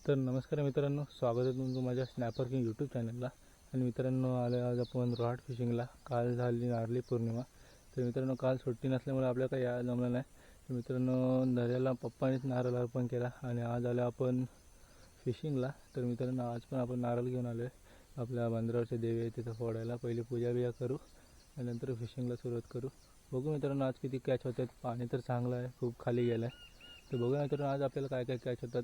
तर नमस्कार मित्रांनो, स्वागत आहे तुमचं माझ्या स्नॅपर किंग यूट्यूब चॅनलला. आणि मित्रांनो, आज आपण रॉड फिशिंगला. काल झाली नारळी पौर्णिमा. तर मित्रांनो, काल सुट्टी नसल्यामुळे आपल्याला काही यायला जमलं नाही. तर मित्रांनो, दर्याला पप्पानेच नारळ अर्पण केला आणि आज आलो आपण फिशिंगला. तर मित्रांनो, आज पण आपण नारळ घेऊन आलो आहे. आपल्या बंदरावरचे देवी आहे तिथं फोडायला. पहिले पूजा बिजा करू आणि नंतर फिशिंगला सुरुवात करू. बघू मित्रांनो, आज किती कॅच होतात. पाणी तर चांगलं आहे, खूप खाली गेलं आहे. तर बघूया मित्रांनो, आज आपल्याला काय काय कॅच होतात.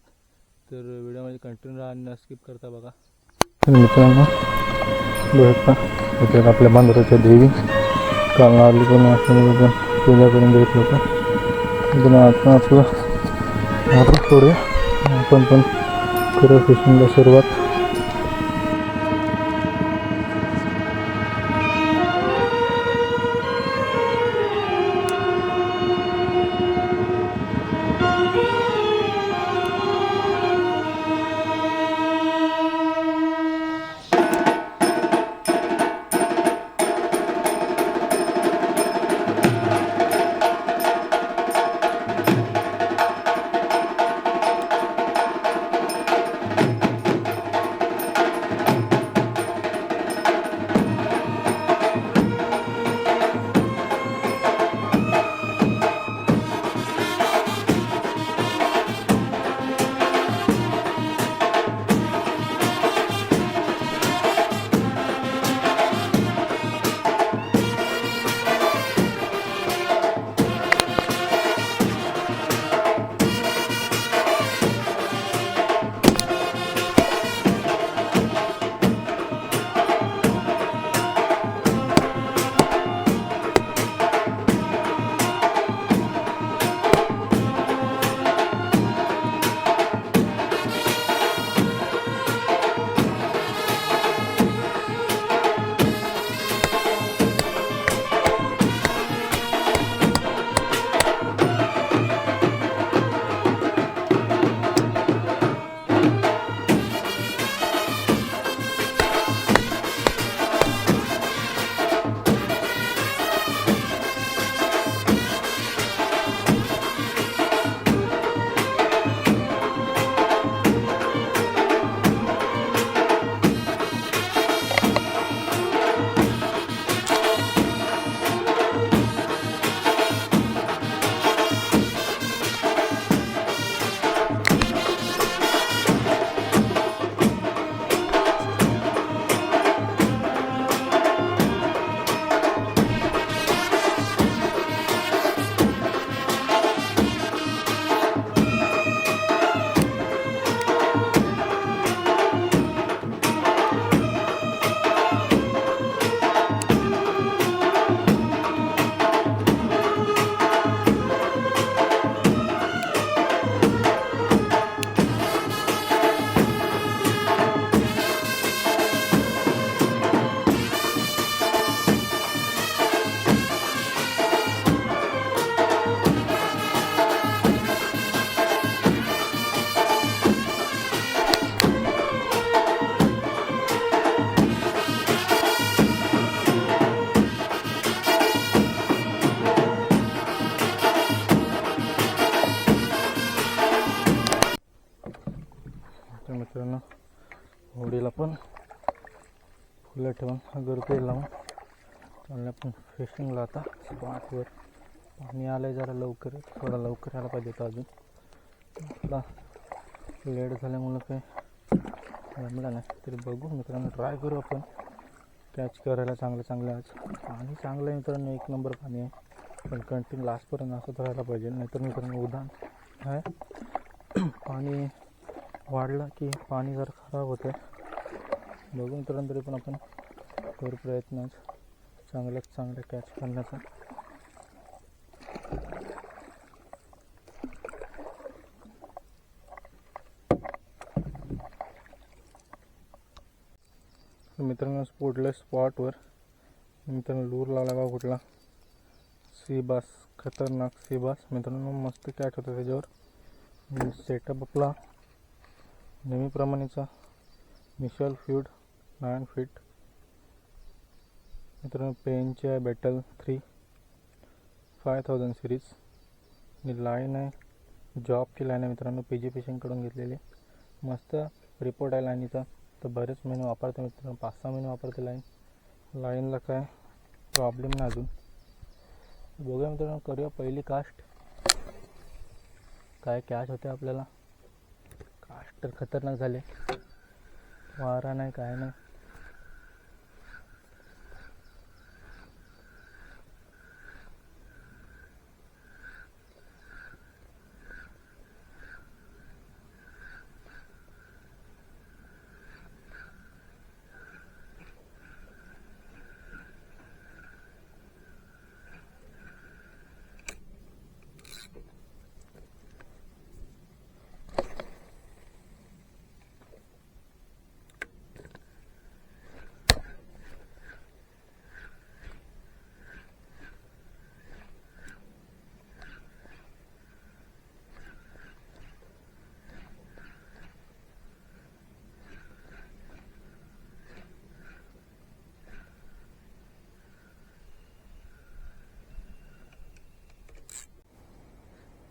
तर व्हिडिओमध्ये कंटिन्यू राहा आणि स्किप करता बघा. तर मित्रांनो, बघा इथे आपल्या बंदराच्या देवी काल नारळी पौर्णिमा असल्यामुळे पूजा करून घेत होतं. इथून आपण आपलं नारळ सोडूया, आपण पण करू फिशिंगला सुरुवात. तर मित्रांनो, होडीला पण फुलं ठेवून अगरबत्ती लावून चालले आपण फिशिंगला. आता स्पॉटवर पाणी आलं आहे, जरा लवकर थोडा लवकर यायला पाहिजे होतं. अजून आपला लेट झाल्यामुळं काही जमलं नाही. तरी बघू मित्रांनो, ट्राय करू आपण कॅच करायला चांगलं. आज पाणी चांगलं आहे मित्रांनो, एक नंबर पाणी आहे. पण कंटिन्यू लास्टपर्यंत असंच राहायला पाहिजे, नाहीतर मित्रांनो उधाण आहे. पाणी वाढला की पाणी जर खराब होतं. बघून मित्रांनो, तरी पण आपण करू प्रयत्न चांगले कॅच करण्याचा. मित्रांनो, स्पोर्टलेस स्पॉटवर मित्रांनो लूर लावला बा कुठला सी बास, खतरनाक सी बास. मित्रांनो, मस्त कॅच होतं त्याच्यावर. सेटअप आपला नेहमीप्रमाणेचा मिशेल फ्यूड 9 फीट. मित्रांनो, पेनची आहे बॅटल 3 5000 सिरीज. ही लाईन आहे, जॉबची लाईन आहे मित्रांनो, PG फिशिंगकडून घेतलेली. मस्त रिपोर्ट आहे लाईनीचा. तर बरेच महिने वापरतो मित्रांनो, 5-6 महिने वापरते लाईनला काय प्रॉब्लेम नाही अजून. बघूया मित्रांनो, करूया पहिली कास्ट. काय कॅच होते आपल्याला. कास्ट तर खतरनाक झाले, वारा नाही काय नाही.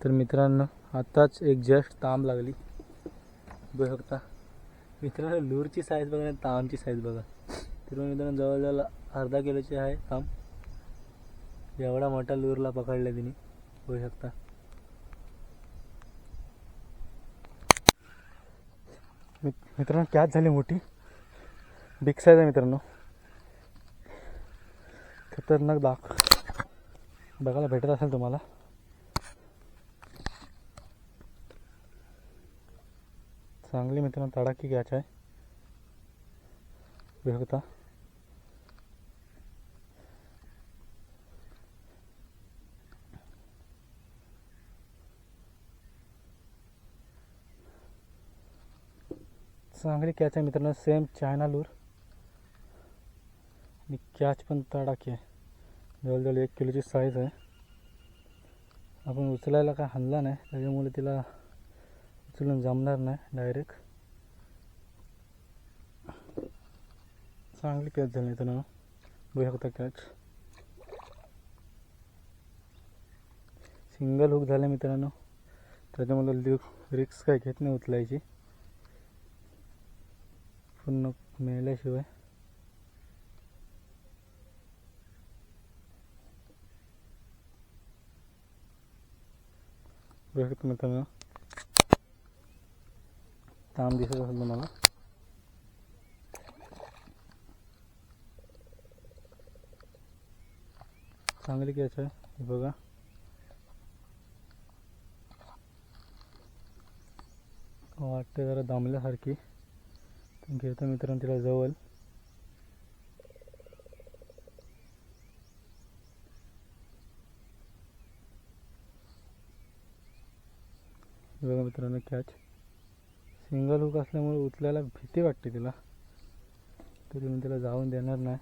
तर मित्रांनो, आताच एक जस्ट तांब लागली. बघू शकता मित्रांनो, लूरची साईज बघा आणि तांबची साईज बघा. तर मित्रांनो, जवळजवळ अर्धा किलोची आहे तांब. एवढा मोठा लूरला पकडला तिने, बघू शकता. मित्रांनो, कॅच झाली मोठी, बिग साईज आहे मित्रांनो. खतरनाक बघायला भेटत असेल तुम्हाला. चांगली मित्रांनो तडाखी कॅच आहे, बघू शकता. चांगली कॅच आहे मित्रांनो, सेम चायना लूर आणि कॅच पण तडाखी आहे. जवळजवळ 1 किलोची साईज आहे. आपण उचलायला काय हल्ला नाही, त्याच्यामुळे तिला उचलून जमणार नाही डायरेक्ट. चांगली कॅच झाली मित्रांनो, बघू शकता कॅच. सिंगल हुक झाले मित्रांनो, त्याच्यामुळे रिक्स काय घेत नाही उचलायची, पूर्ण मेल्याशिवाय. बघू शकता मित्रांनो, तांब दिसत असेल तुम्हाला. चांगली कॅच आहे बघा. वाटते जरा दमल्यासारखी. घेतो मित्रांनो तिला जवळ. बघा मित्रांनो कॅच. सिंगल हुक असल्यामुळे उचलायला भीती वाटते तिला, तरी मी तिला जाऊन देणार नाही.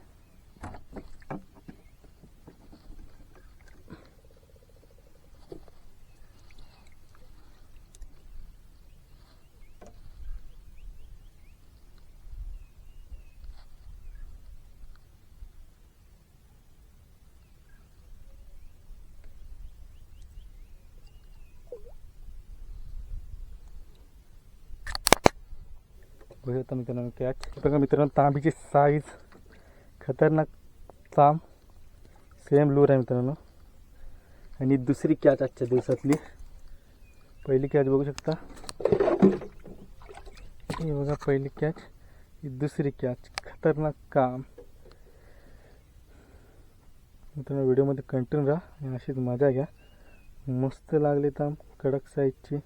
बघू शकता मित्रांनो कॅच. बघा मित्रांनो, तांबीची साईज खतरनाक तांब, सेम लूर आहे मित्रांनो. आणि दुसरी कॅच आजच्या दिवसातली. पहिली कॅच बघू शकता, हे बघा पहिली कॅच, ही दुसरी कॅच. खतरनाक काम मित्रांनो. व्हिडिओमध्ये कंटिन्यू राहा आणि अशीच मजा घ्या. मस्त लागली तांब, कडक साईजची.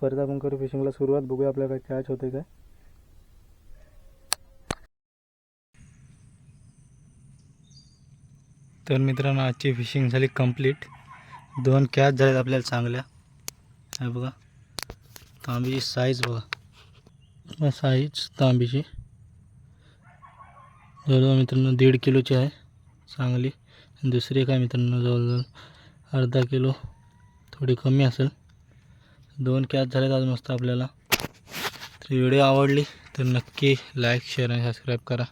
परत आपण करू फिशिंगला सुरुवात. बघूया आपल्याला काय कॅच होते काय. तर मित्रांनो, आजची फिशिंग झाली कंप्लीट. 2 कॅच झाल्यात आपल्याला चांगल्या. हे बघा तांबीची साईज बघा, साईज तांबीची जवळजवळ मित्रांनो 1.5 किलोची आहे चांगली. दुसरी काय मित्रांनो जवळजवळ अर्धा किलो, थोडी कमी असेल. 2 कॅच झाल्यात आज मस्त आपल्याला. तर व्हिडिओ आवडली तर नक्की लाईक, शेअर आणि सबस्क्राईब करा.